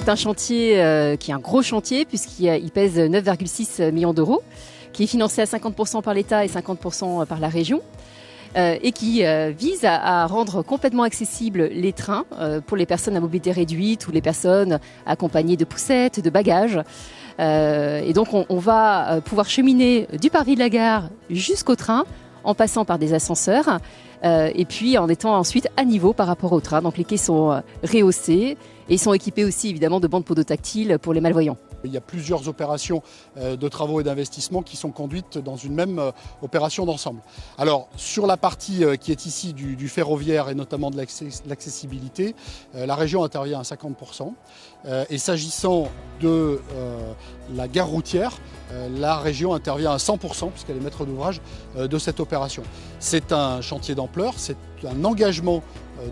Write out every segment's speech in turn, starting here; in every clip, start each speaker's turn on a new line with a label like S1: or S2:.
S1: c'est un chantier qui est un gros chantier puisqu'il pèse 9,6 millions d'euros, qui est financé à 50% par l'État et 50% par la région. Et qui vise à rendre complètement accessibles les trains pour les personnes à mobilité réduite ou les personnes accompagnées de poussettes, de bagages. Et donc on va pouvoir cheminer du parvis de la gare jusqu'au train en passant par des ascenseurs et puis en étant ensuite à niveau par rapport au train. Donc les quais sont rehaussés et ils sont équipés aussi évidemment de bandes podotactiles pour les malvoyants.
S2: Il y a plusieurs opérations de travaux et d'investissement qui sont conduites dans une même opération d'ensemble. Alors, sur la partie qui est ici du ferroviaire et notamment de l'accessibilité, la région intervient à 50%. Et s'agissant de la gare routière, la région intervient à 100% puisqu'elle est maître d'ouvrage de cette opération. C'est un chantier d'ampleur, c'est un engagement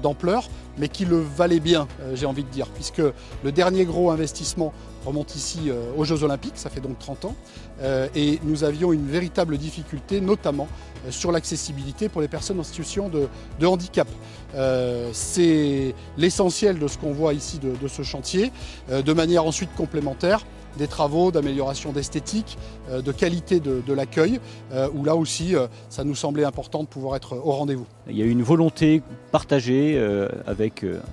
S2: d'ampleur, mais qui le valait bien, j'ai envie de dire, puisque le dernier gros investissement remonte ici aux Jeux Olympiques, ça fait donc 30 ans, et nous avions une véritable difficulté, notamment sur l'accessibilité pour les personnes en situation de handicap. C'est l'essentiel de ce qu'on voit ici de ce chantier, de manière ensuite complémentaire, des travaux d'amélioration d'esthétique, de qualité de l'accueil, où là aussi, ça nous semblait important de pouvoir être au rendez-vous.
S3: Il y a une volonté partagée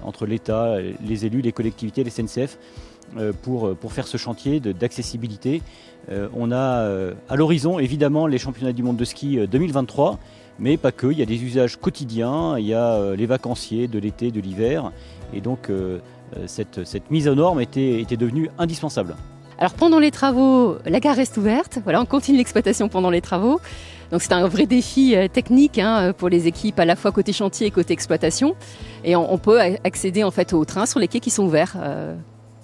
S3: entre l'État, les élus, les collectivités, les SNCF, pour faire ce chantier d'accessibilité. On a à l'horizon évidemment les championnats du monde de ski 2023, mais pas que, il y a des usages quotidiens, il y a les vacanciers de l'été, de l'hiver, et donc cette mise aux normes était devenue indispensable.
S1: Alors pendant les travaux, la gare reste ouverte, voilà, on continue l'exploitation pendant les travaux. Donc c'est un vrai défi technique pour les équipes à la fois côté chantier et côté exploitation. Et on peut accéder en fait aux trains sur les quais qui sont ouverts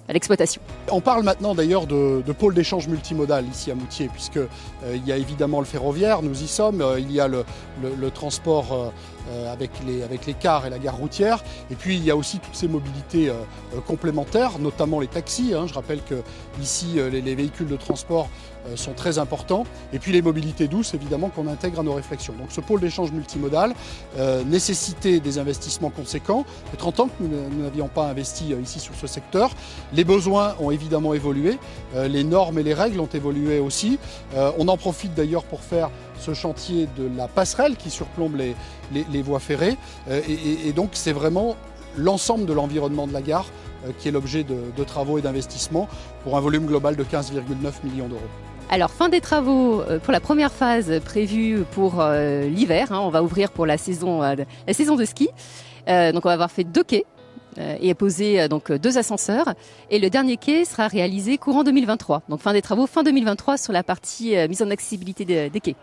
S1: à l'exploitation.
S2: On parle maintenant d'ailleurs de pôle d'échange multimodal ici à Moutier, puisqu'il y a évidemment le ferroviaire, nous y sommes, il y a le transport avec les cars et la gare routière, et puis il y a aussi toutes ces mobilités complémentaires, notamment les taxis. Je rappelle que ici les véhicules de transport sont très importants, et puis les mobilités douces évidemment qu'on intègre à nos réflexions. Donc ce pôle d'échange multimodal nécessitait des investissements conséquents. Ça fait 30 ans que nous n'avions pas investi ici sur ce secteur. Les besoins ont évidemment évolué, les normes et les règles ont évolué aussi. On en profite d'ailleurs pour faire ce chantier de la passerelle qui surplombe les voies ferrées. Et donc c'est vraiment l'ensemble de l'environnement de la gare qui est l'objet de travaux et d'investissements pour un volume global de 15,9 millions d'euros.
S1: Alors fin des travaux pour la première phase prévue pour l'hiver, on va ouvrir pour la saison de ski. Donc on va avoir fait 2 quais et poser donc 2 ascenseurs. Et le dernier quai sera réalisé courant 2023. Donc fin des travaux fin 2023 sur la partie mise en accessibilité des quais.